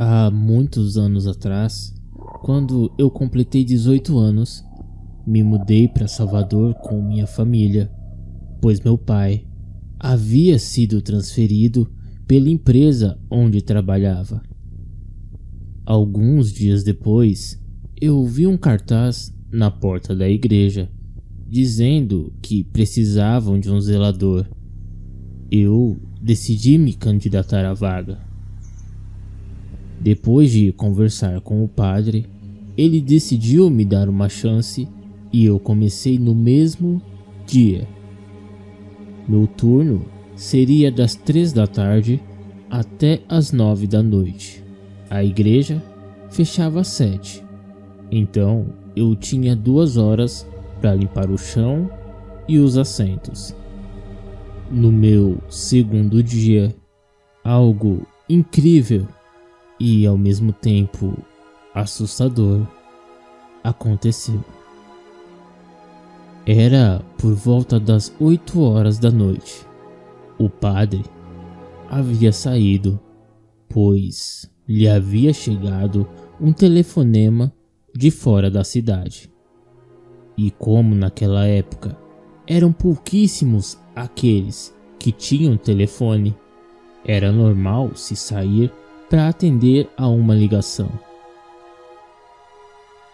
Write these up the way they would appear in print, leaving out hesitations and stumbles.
Há muitos anos atrás, quando eu completei 18 anos, me mudei para Salvador com minha família, pois meu pai havia sido transferido pela empresa onde trabalhava. Alguns dias depois, eu vi um cartaz na porta da igreja dizendo que precisavam de um zelador. Eu decidi me candidatar à vaga. Depois de conversar com o padre, ele decidiu me dar uma chance e eu comecei no mesmo dia. Meu turno seria das 3 da tarde até as 9 da noite. A igreja fechava às 7, então eu tinha 2 horas para limpar o chão e os assentos. No meu segundo dia, algo incrível e ao mesmo tempo assustador aconteceu. Era por volta das 8 horas da noite. O padre havia saído, pois lhe havia chegado um telefonema de fora da cidade. E como naquela época eram pouquíssimos aqueles que tinham telefone, era normal se sair para atender a uma ligação.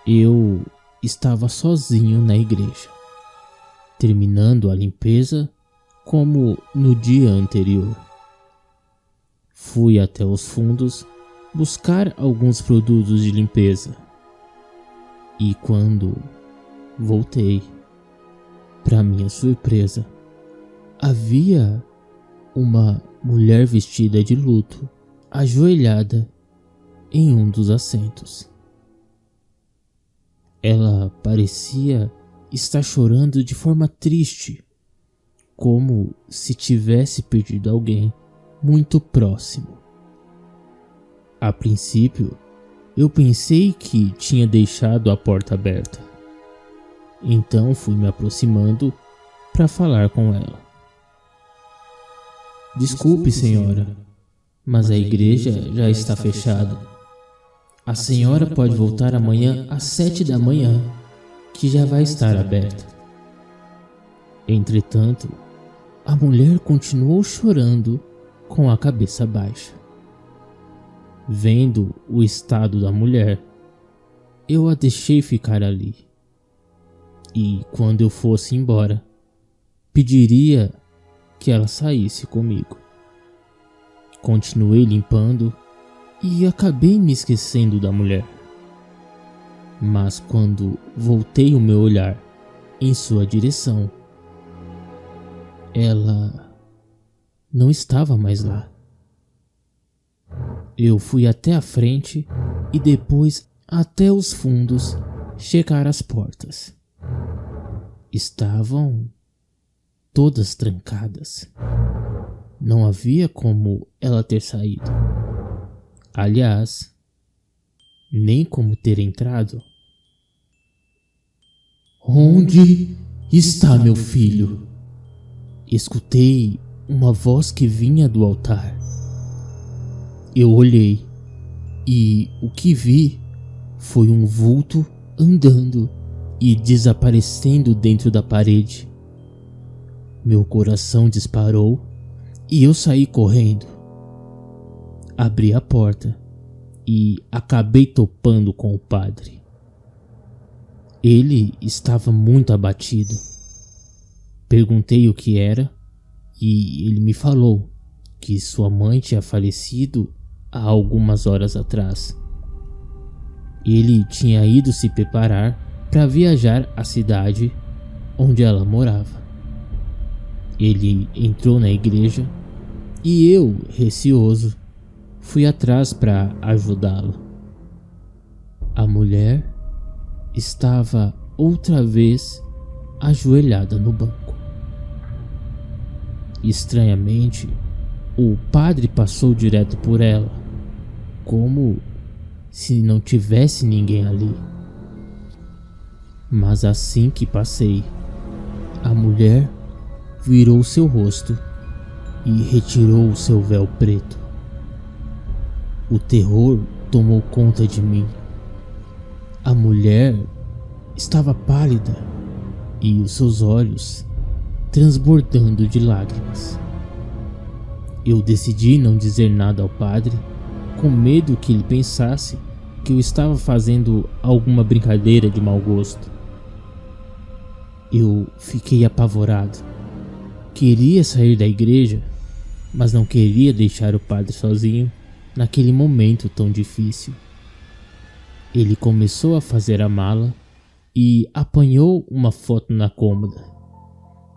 Eu estava sozinho na igreja, terminando a limpeza como no dia anterior. Fui até os fundos buscar alguns produtos de limpeza. E quando voltei, para minha surpresa, havia uma mulher vestida de luto ajoelhada em um dos assentos. Ela parecia estar chorando de forma triste, como se tivesse perdido alguém muito próximo. A princípio, eu pensei que tinha deixado a porta aberta. Então fui me aproximando para falar com ela. Desculpe, senhora, mas a igreja já está fechada. A senhora pode voltar amanhã às 7 da manhã, que já vai estar aberta. Entretanto, a mulher continuou chorando com a cabeça baixa. Vendo o estado da mulher, eu a deixei ficar ali. E quando eu fosse embora, pediria que ela saísse comigo. Continuei limpando e acabei me esquecendo da mulher. Mas quando voltei o meu olhar em sua direção, ela não estava mais lá. Eu fui até a frente e depois até os fundos checar as portas. Estavam todas trancadas. Não havia como ela ter saído. Aliás, nem como ter entrado. Onde está meu filho? Escutei uma voz que vinha do altar. Eu olhei e o que vi foi um vulto andando e desaparecendo dentro da parede. Meu coração disparou e eu saí correndo. Abri a porta e acabei topando com o padre. Ele estava muito abatido. Perguntei o que era e ele me falou que sua mãe tinha falecido há algumas horas atrás. Ele tinha ido se preparar para viajar à cidade onde ela morava. Ele entrou na igreja e eu, receoso, fui atrás para ajudá-lo. A mulher estava outra vez ajoelhada no banco. Estranhamente, o padre passou direto por ela, como se não tivesse ninguém ali. Mas assim que passei, a mulher virou seu rosto e retirou o seu véu preto. O terror tomou conta de mim. A mulher estava pálida e os seus olhos transbordando de lágrimas. Eu decidi não dizer nada ao padre, com medo que ele pensasse que eu estava fazendo alguma brincadeira de mau gosto. Eu fiquei apavorado. Queria sair da igreja, mas não queria deixar o padre sozinho naquele momento tão difícil. Ele começou a fazer a mala e apanhou uma foto na cômoda.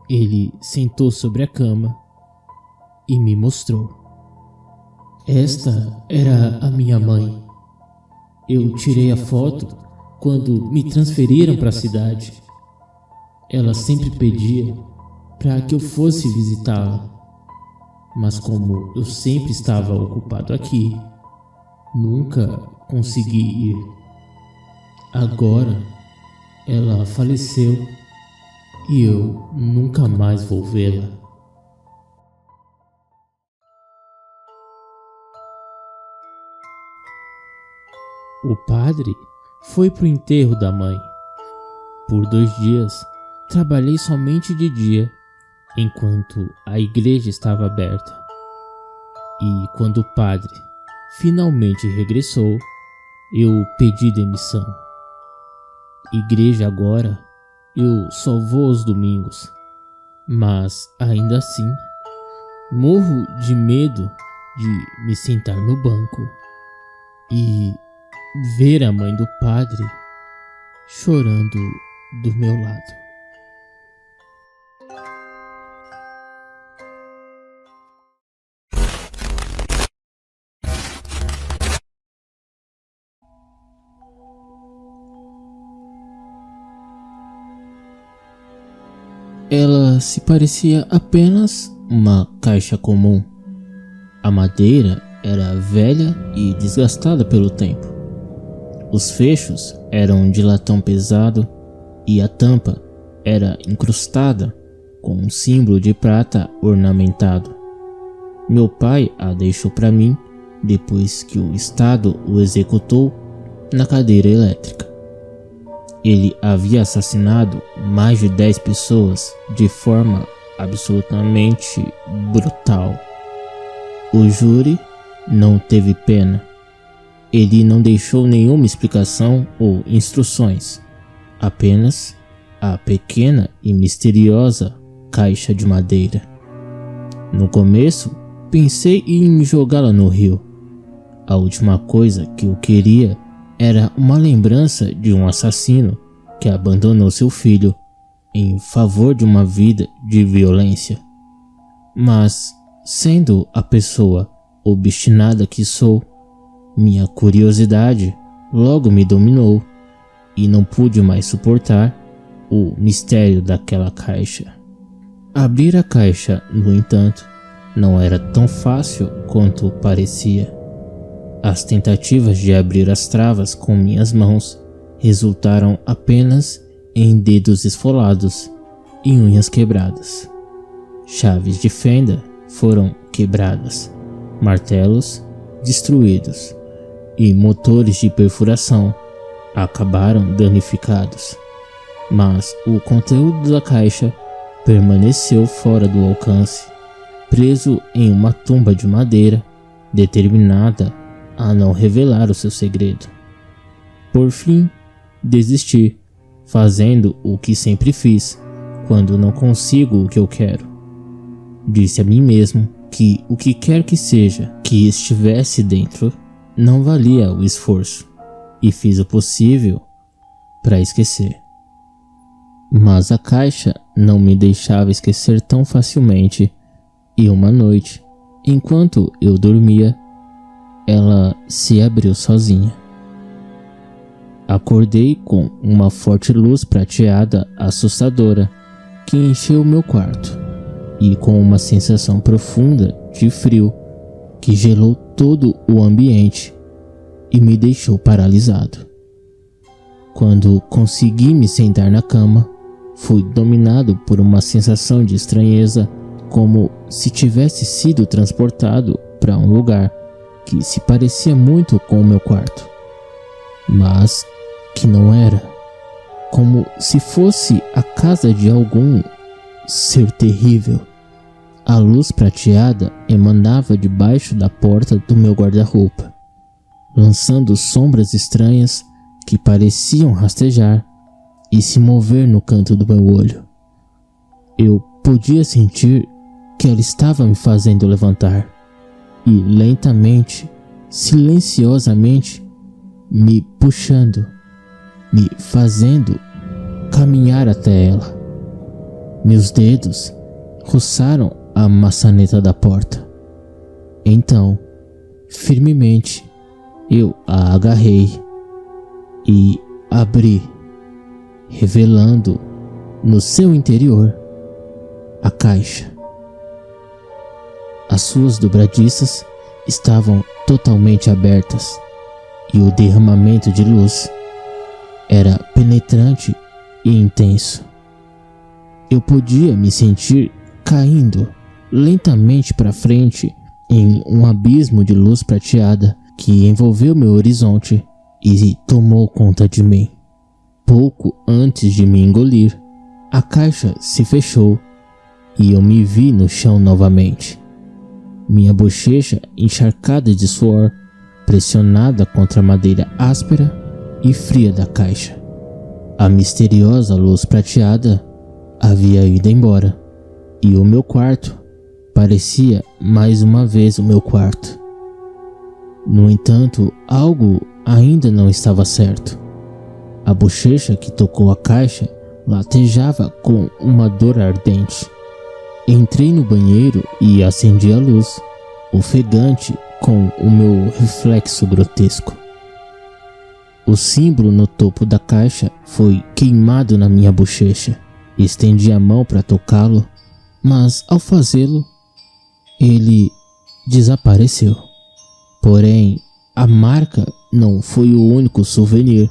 Ele sentou sobre a cama e me mostrou. Esta era a minha mãe. Eu tirei a foto quando me transferiram para a cidade. Ela sempre pedia para que eu fosse visitá-la, mas como eu sempre estava ocupado aqui, nunca consegui ir. Agora ela faleceu e eu nunca mais vou vê-la. O padre foi pro enterro da mãe. Por 2 dias, trabalhei somente de dia, enquanto a igreja estava aberta. E quando o padre finalmente regressou, eu pedi demissão. Igreja agora, eu só vou aos domingos, mas ainda assim, morro de medo de me sentar no banco e ver a mãe do padre chorando do meu lado. Ela se parecia apenas uma caixa comum. A madeira era velha e desgastada pelo tempo. Os fechos eram de latão pesado e a tampa era incrustada com um símbolo de prata ornamentado. Meu pai a deixou para mim depois que o Estado o executou na cadeira elétrica. Ele havia assassinado mais de 10 pessoas de forma absolutamente brutal. O júri não teve pena. Ele não deixou nenhuma explicação ou instruções, apenas a pequena e misteriosa caixa de madeira. No começo, pensei em jogá-la no rio. A última coisa que eu queria era uma lembrança de um assassino que abandonou seu filho em favor de uma vida de violência. Mas, sendo a pessoa obstinada que sou, minha curiosidade logo me dominou e não pude mais suportar o mistério daquela caixa. Abrir a caixa, no entanto, não era tão fácil quanto parecia. As tentativas de abrir as travas com minhas mãos resultaram apenas em dedos esfolados e unhas quebradas. Chaves de fenda foram quebradas, martelos destruídos e motores de perfuração acabaram danificados. Mas o conteúdo da caixa permaneceu fora do alcance, preso em uma tumba de madeira, determinada a não revelar o seu segredo. Por fim, desisti, fazendo o que sempre fiz quando não consigo o que eu quero. Disse a mim mesmo que o que quer que seja que estivesse dentro não valia o esforço, e fiz o possível para esquecer. Mas a caixa não me deixava esquecer tão facilmente, e uma noite, enquanto eu dormia, ela se abriu sozinha. Acordei com uma forte luz prateada assustadora que encheu meu quarto, e com uma sensação profunda de frio que gelou todo o ambiente e me deixou paralisado. Quando consegui me sentar na cama, fui dominado por uma sensação de estranheza, como se tivesse sido transportado para um lugar que se parecia muito com o meu quarto, mas que não era, como se fosse a casa de algum ser terrível. A luz prateada emanava debaixo da porta do meu guarda-roupa, lançando sombras estranhas que pareciam rastejar e se mover no canto do meu olho. Eu podia sentir que ela estava me fazendo levantar e lentamente, silenciosamente, me puxando, me fazendo caminhar até ela. Meus dedos roçaram a maçaneta da porta. Então, firmemente, eu a agarrei e abri, revelando no seu interior a caixa. As suas dobradiças estavam totalmente abertas e o derramamento de luz era penetrante e intenso. Eu podia me sentir caindo lentamente para frente em um abismo de luz prateada que envolveu meu horizonte e tomou conta de mim. Pouco antes de me engolir, a caixa se fechou e eu me vi no chão novamente. Minha bochecha encharcada de suor, pressionada contra a madeira áspera e fria da caixa. A misteriosa luz prateada havia ido embora e o meu quarto parecia mais uma vez o meu quarto. No entanto, algo ainda não estava certo. A bochecha que tocou a caixa latejava com uma dor ardente. Entrei no banheiro e acendi a luz, ofegante com o meu reflexo grotesco. O símbolo no topo da caixa foi queimado na minha bochecha. Estendi a mão para tocá-lo, mas ao fazê-lo, ele desapareceu. Porém, a marca não foi o único souvenir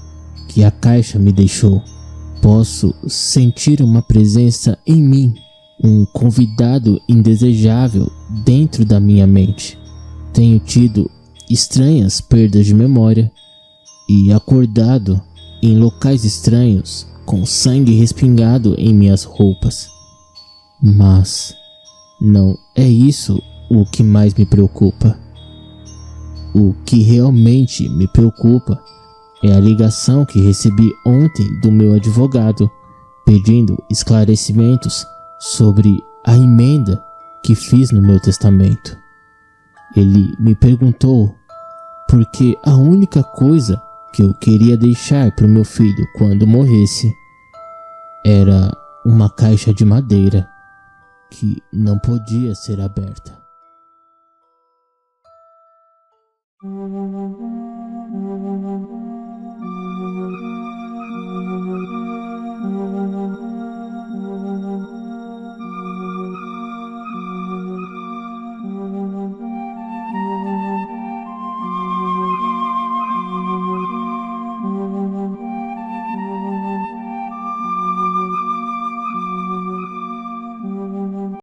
que a caixa me deixou. Posso sentir uma presença em mim, um convidado indesejável dentro da minha mente. Tenho tido estranhas perdas de memória e acordado em locais estranhos com sangue respingado em minhas roupas. Mas não é isso o que mais me preocupa. O que realmente me preocupa é a ligação que recebi ontem do meu advogado pedindo esclarecimentos sobre a emenda que fiz no meu testamento. Ele me perguntou por que a única coisa que eu queria deixar para o meu filho quando morresse era uma caixa de madeira que não podia ser aberta.